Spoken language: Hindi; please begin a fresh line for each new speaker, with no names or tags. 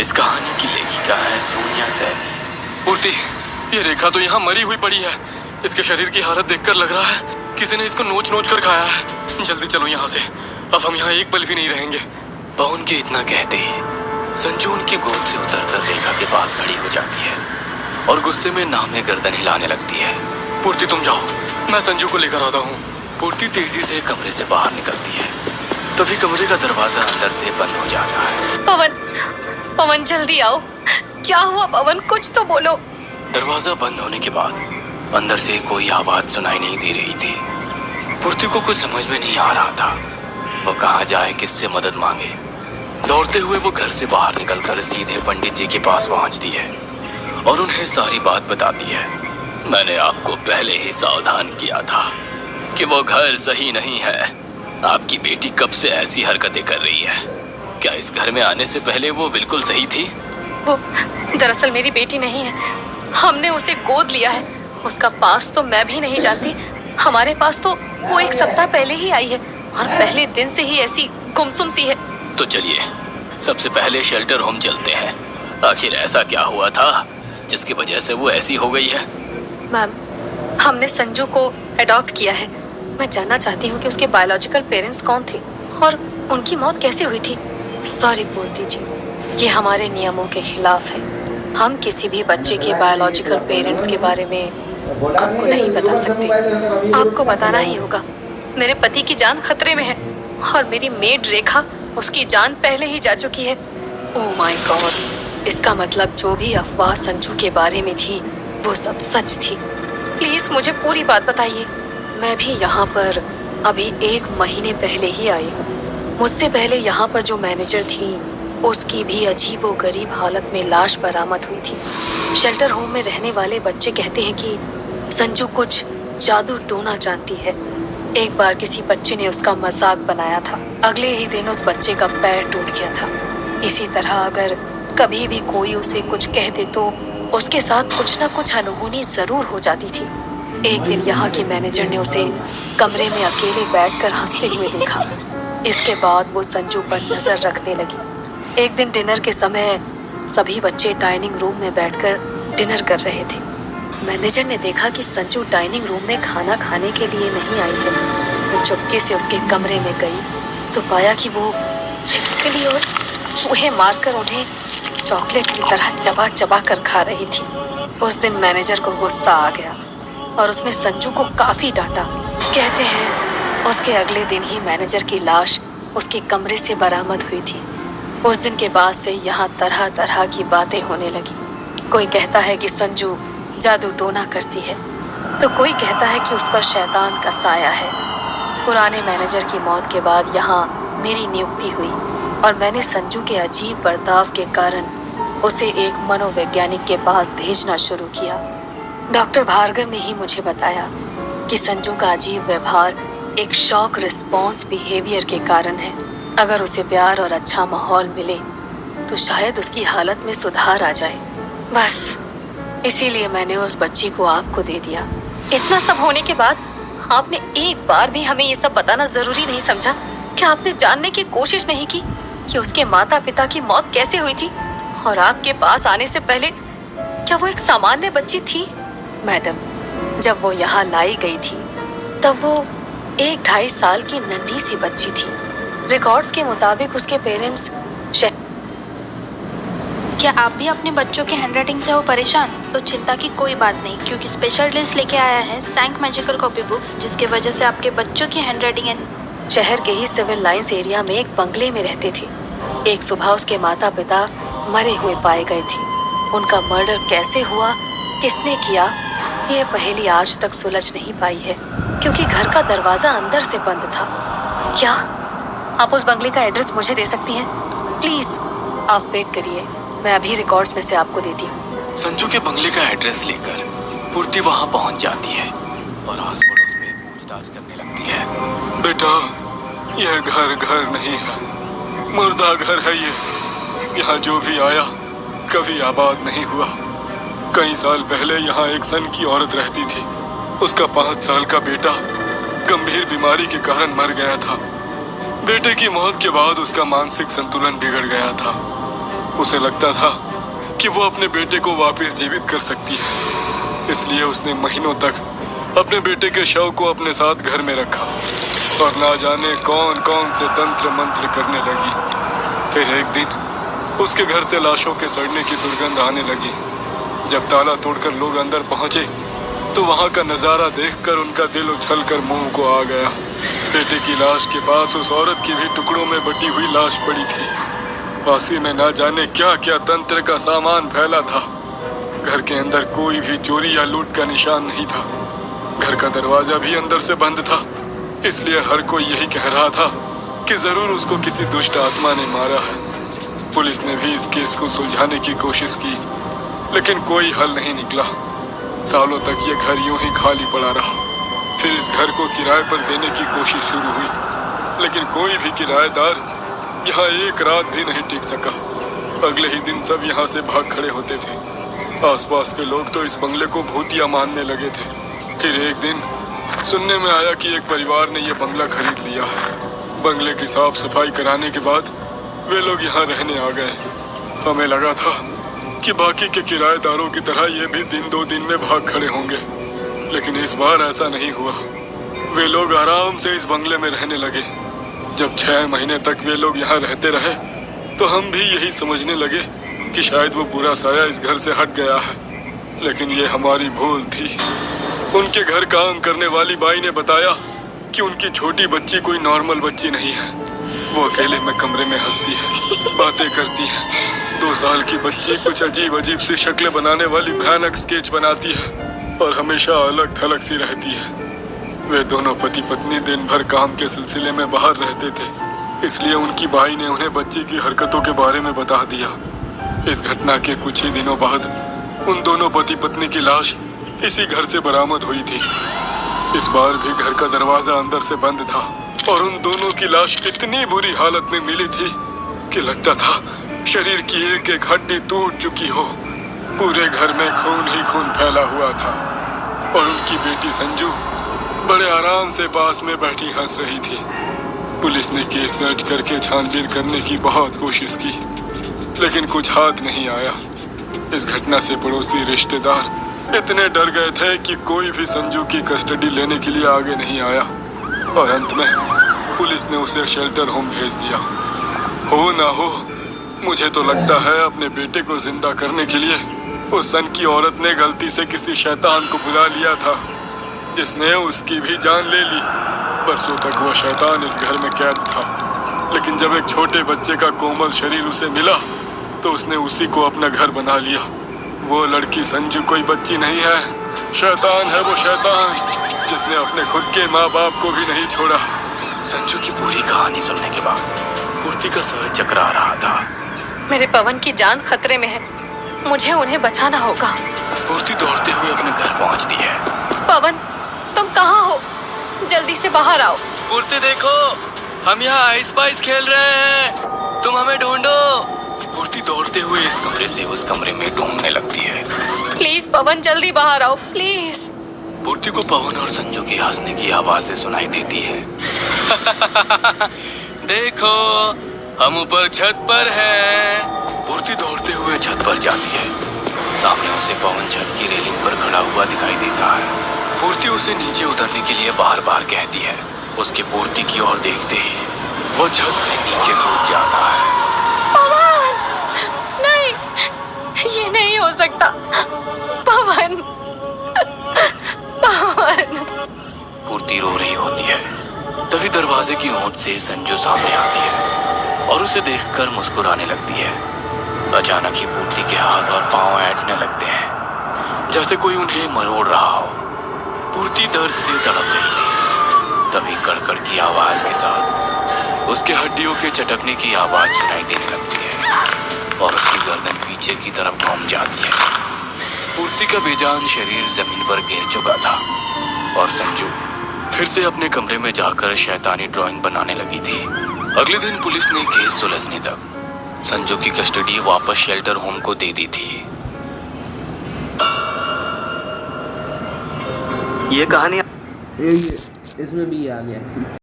इस कहानी की लेखिका है सोनिया सैनी। पूर्ति, ये रेखा तो यहाँ मरी हुई पड़ी है। इसके शरीर की हालत देखकर लग रहा है किसी ने इसको नोच नोच कर खाया है। जल्दी चलो यहाँ से, अब हम यहाँ एक पल भी नहीं रहेंगे। पवन के इतना कहते ही संजू उनकी गोद से उतरकर रेखा के पास खड़ी हो जाती है और गुस्से में नामे गर्दन हिलाने लगती है। पूर्ति तुम जाओ, मैं संजू को लेकर आता हूँ। पूर्ति तेजी से कमरे से बाहर निकलती है, तभी कमरे का दरवाजा अंदर से बंद हो जाता है।
पवन जल्दी आओ। क्या हुआ पवन, कुछ तो बोलो।
दरवाजा बंद होने के बाद अंदर से कोई आवाज सुनाई नहीं दे रही थी। पूर्ति को कुछ समझ में नहीं आ रहा था वो कहाँ जाए, किससे मदद मांगे। दौड़ते हुए वो घर से बाहर निकलकर सीधे पंडित जी के पास पहुंचती है और उन्हें सारी बात बताती है। मैंने आपको पहले ही सावधान किया था कि वो घर सही नहीं है। आपकी बेटी कब से ऐसी हरकतें कर रही है? क्या इस घर में आने से पहले वो बिल्कुल सही थी?
वो दरअसल मेरी बेटी नहीं है, हमने उसे गोद लिया है। उसका पास तो मैं भी नहीं जानती। हमारे पास तो वो एक सप्ताह पहले ही आई है और पहले दिन से ही ऐसी गुमसुम सी है।
तो चलिए सबसे पहले शेल्टर होम चलते हैं। आखिर ऐसा क्या हुआ था जिसकी वजह से वो ऐसी हो गई है?
मैम, हमने संजू को अडॉप्ट किया है। मैं जानना चाहती हूँ कि उसके बायोलॉजिकल पेरेंट्स कौन थे और उनकी मौत कैसे हुई थी। सॉरी पूर्ति जी, ये हमारे नियमों के खिलाफ है। हम किसी भी बच्चे के बायोलॉजिकल पेरेंट्स के बारे में आपको नहीं बता सकते। आपको बताना ही होगा। मेरे पति की जान खतरे में है और मेरी मेड रेखा, उसकी जान पहले ही जा चुकी है। ओह माय गॉड, इसका मतलब जो भी अफवाह संजू के बारे में थी वो सब सच थी। प्लीज मुझे पूरी बात बताइए। मैं भी यहाँ पर अभी 1 महीने पहले ही आई हूँ। मुझसे पहले यहाँ पर जो मैनेजर थी उसकी भी अजीबोगरीब हालत में लाश बरामद हुई थी। शेल्टर होम में रहने वाले बच्चे कहते हैं कि संजू कुछ जादू टोना जानती है। एक बार किसी बच्चे ने उसका मजाक बनाया था। अगले ही दिन उस बच्चे का पैर टूट गया था। इसी तरह अगर कभी भी कोई उसे कुछ कह दे तो उसके साथ कुछ न कुछ अनहोनी जरूर हो जाती थी। एक दिन यहाँ की मैनेजर ने उसे कमरे में अकेले बैठकर हंसते हुए देखा। इसके बाद वो संजू पर नजर रखने लगी। एक दिन डिनर के समय सभी बच्चे डाइनिंग रूम में बैठकर डिनर कर रहे थे। मैनेजर ने देखा कि संजू डाइनिंग रूम में खाना खाने के लिए नहीं आई है। वो चुपके से उसके कमरे में गई तो पाया कि वो छिपकली और चूहे मारकर उन्हें चॉकलेट की तरह चबा चबा कर खा रही थी। उस दिन मैनेजर को गुस्सा आ गया और उसने संजू को काफी डांटा। कहते हैं उसके अगले दिन ही मैनेजर की लाश उसके कमरे से बरामद हुई थी। उस दिन के बाद से यहाँ तरह तरह की बातें होने लगी। कोई कहता है कि संजू जादू टोना करती है तो कोई कहता है कि उस पर शैतान का साया है। पुराने मैनेजर की मौत के बाद यहाँ मेरी नियुक्ति हुई और मैंने संजू के अजीब बर्ताव के कारण उसे एक मनोवैज्ञानिक के पास भेजना शुरू किया। डॉक्टर भार्गव ने ही मुझे बताया कि संजू का अजीब व्यवहार एक शॉक रिस्पॉन्स बिहेवियर के कारण है। अगर उसे प्यार और अच्छा माहौल मिले तो शायद उसकी हालत में सुधार आ जाए। बस इसीलिए मैंने उस बच्ची को आपको दे दिया। इतना सब होने के बाद आपने एक बार भी हमें ये सब बताना जरूरी नहीं समझा? क्या आपने जानने की कोशिश नहीं की कि उसके माता पिता की मौत कैसे हुई थी? और आपके पास आने से पहले क्या वो एक सामान्य बच्ची थी? मैडम, जब वो यहाँ लाई गई थी तब वो 1-2.5 साल की नन्ही सी बच्ची थी। रिकॉर्ड्स के मुताबिक उसके पेरेंट्स।
क्या आप भी अपने बच्चों के हैंडराइटिंग से हो परेशान? तो चिंता की कोई बात नहीं, क्योंकि स्पेशल लिस्ट लेके आया है सैंक मैजिकल कॉपी बुक्स, जिसके वजह से आपके बच्चों की हैंडराइटिंग।
शहर के ही सिविल लाइंस एरिया में एक बंगले में रहते थे। एक सुबह उसके माता पिता मरे हुए पाए गए थे। उनका मर्डर कैसे हुआ, किसने किया, ये पहेली आज तक सुलझ नहीं पाई है, क्योंकि घर का दरवाजा अंदर से बंद था। क्या आप उस बंगले का एड्रेस मुझे दे सकती हैं? प्लीज आप वेट करिए, मैं अभी रिकॉर्ड्स में से आपको देती हूँ।
संजू के बंगले का एड्रेस लेकर पूर्ति वहाँ पहुँच जाती है और आस पड़ोस में पूछताछ करने लगती है। बेटा, यह घर नहीं है, मुर्दा घर है ये। यहाँ जो भी आया कभी आबाद नहीं हुआ। कई साल पहले यहाँ एक सन की औरत रहती थी। उसका 5 साल का बेटा गंभीर बीमारी के कारण मर गया था। बेटे की मौत के बाद उसका मानसिक संतुलन बिगड़ गया था।
उसे लगता था कि वो अपने बेटे को वापस जीवित कर सकती है, इसलिए उसने महीनों तक अपने बेटे के शव को अपने साथ घर में रखा और ना जाने कौन कौन से तंत्र मंत्र करने लगी। फिर एक दिन उसके घर से लाशों के सड़ने की दुर्गंध आने लगी। जब ताला तोड़कर लोग अंदर पहुंचे तो वहां का नजारा देखकर उनका दिल उछलकर मुंह को आ गया। बेटे की लाश के पास उस औरत की भी टुकड़ों में बटी हुई लाश पड़ी थी। पासी में ना जाने क्या क्या तंत्र का सामान फैला था। घर के अंदर कोई भी चोरी या लूट का निशान नहीं था। घर का दरवाजा भी अंदर से बंद था, इसलिए हर कोई यही कह रहा था कि जरूर उसको किसी दुष्ट आत्मा ने मारा है। पुलिस ने भी इस केस को सुलझाने की कोशिश की, लेकिन कोई हल नहीं निकला। सालों तक ये घर यूं ही खाली पड़ा रहा। फिर इस घर को किराए पर देने की कोशिश शुरू हुई, लेकिन कोई भी किराएदार यहाँ एक रात भी नहीं टिक सका। अगले ही दिन सब यहाँ से भाग खड़े होते थे। आसपास के लोग तो इस बंगले को भूतिया मानने लगे थे। फिर एक दिन सुनने में आया कि एक परिवार ने ये बंगला खरीद लिया है। बंगले की साफ सफाई कराने के बाद वे लोग यहाँ रहने आ गए। हमें लगा था कि बाकी के किराएदारों की तरह ये भी दिन दो दिन में भाग खड़े होंगे, लेकिन इस बार ऐसा नहीं हुआ। वे लोग आराम से इस बंगले में रहने लगे। जब 6 महीने तक वे लोग यहाँ रहते रहे तो हम भी यही समझने लगे कि शायद वो बुरा साया इस घर से हट गया है, लेकिन ये हमारी भूल थी। उनके घर काम करने वाली बाई ने बताया कि उनकी छोटी बच्ची कोई नॉर्मल बच्ची नहीं है। वो अकेले में कमरे में हंसती है, बातें करती है। 2 साल की बच्ची कुछ अजीब अजीब सी शक्लें बनाने वाली भयानक स्केच बनाती है और हमेशा अलग थलग सी रहती है। वे दोनों पति पत्नी दिन भर काम के सिलसिले में बाहर रहते थे, इसलिए उनकी बाई ने उन्हें बच्ची की हरकतों के बारे में बता दिया। इस घटना के कुछ ही दिनों बाद उन दोनों पति पत्नी की लाश इसी घर से बरामद हुई थी। इस बार भी घर का दरवाजा अंदर से बंद था और उन दोनों की लाश इतनी बुरी हालत में मिली थी कि लगता था शरीर की एक एक हड्डी टूट चुकी हो। पूरे घर में खून ही खून फैला हुआ था और उनकी बेटी संजू बड़े आराम से पास में बैठी हंस रही थी। पुलिस ने केस दर्ज करके छानबीन करने की बहुत कोशिश की, लेकिन कुछ हाथ नहीं आया। इस घटना से पड़ोसी रिश्तेदार इतने डर गए थे कि कोई भी संजू की कस्टडी लेने के लिए आगे नहीं आया और अंत में पुलिस ने उसे शेल्टर होम भेज दिया। हो ना हो, मुझे तो लगता है अपने बेटे को जिंदा करने के लिए उस सन की औरत ने गलती से किसी शैतान को बुला लिया था, जिसने उसकी भी जान ले ली। बरसों तक वो शैतान इस घर में कैद था, लेकिन जब एक छोटे बच्चे का कोमल शरीर उसे मिला तो उसने उसी को अपना घर बना लिया। वो लड़की संजू कोई बच्ची नहीं है, शैतान है वो शैतान, जिसने अपने खुद के माँ बाप को भी नहीं छोड़ा।
संजू की पूरी कहानी सुनने के बाद पूर्ति का सर चकरा रहा था।
मेरे पवन की जान खतरे में है, मुझे उन्हें बचाना होगा।
पूर्ति दौड़ते हुए अपने घर पहुंचती है।
पवन, तुम कहाँ हो? जल्दी से बाहर आओ।
पूर्ति देखो, हम यहाँ आइस पाइस खेल रहे हैं, तुम हमें ढूंढो। पूर्ति दौड़ते हुए इस कमरे से उस कमरे में ढूंढने लगती है।
प्लीज पवन, जल्दी बाहर आओ प्लीज।
पूर्ति को पवन और संजू की हंसने की आवाजें सुनाई देती है। देखो, हम ऊपर छत पर हैं। पूर्ति दौड़ते हुए छत पर जाती है। सामने उसे पवन छत की रेलिंग पर खड़ा हुआ दिखाई देता है। पूर्ति उसे नीचे उतरने के लिए बार बार कहती है। उसकी पूर्ति की ओर देखते ही वो छत से नीचे कूद जाता है।
पवन, नहीं, ये नहीं हो सकता। पवन, पवन।
पूर्ति रो रही होती है। तभी दरवाजे की ओट से संजू सामने आती है और उसे देखकर मुस्कुराने लगती है। अचानक ही पूर्ति के हाथ और पांव ऐंठने लगते हैं, जैसे कोई उन्हें मरोड़ रहा हो। पूर्ति दर्द से तड़प रही थी। तभी कड़कड़ की आवाज के साथ उसके हड्डियों के चटकने की आवाज सुनाई देने लगती है और उसकी गर्दन पीछे की तरफ घूम जाती है। पूर्ति का बेजान शरीर जमीन पर गिर चुका था और संजू फिर से अपने कमरे में जाकर शैतानी ड्राइंग बनाने लगी थी। अगले दिन पुलिस ने केस सुलझने तक संजू की कस्टडी वापस शेल्टर होम को दे दी थी।
ये कहानी इसमें भी आ गया।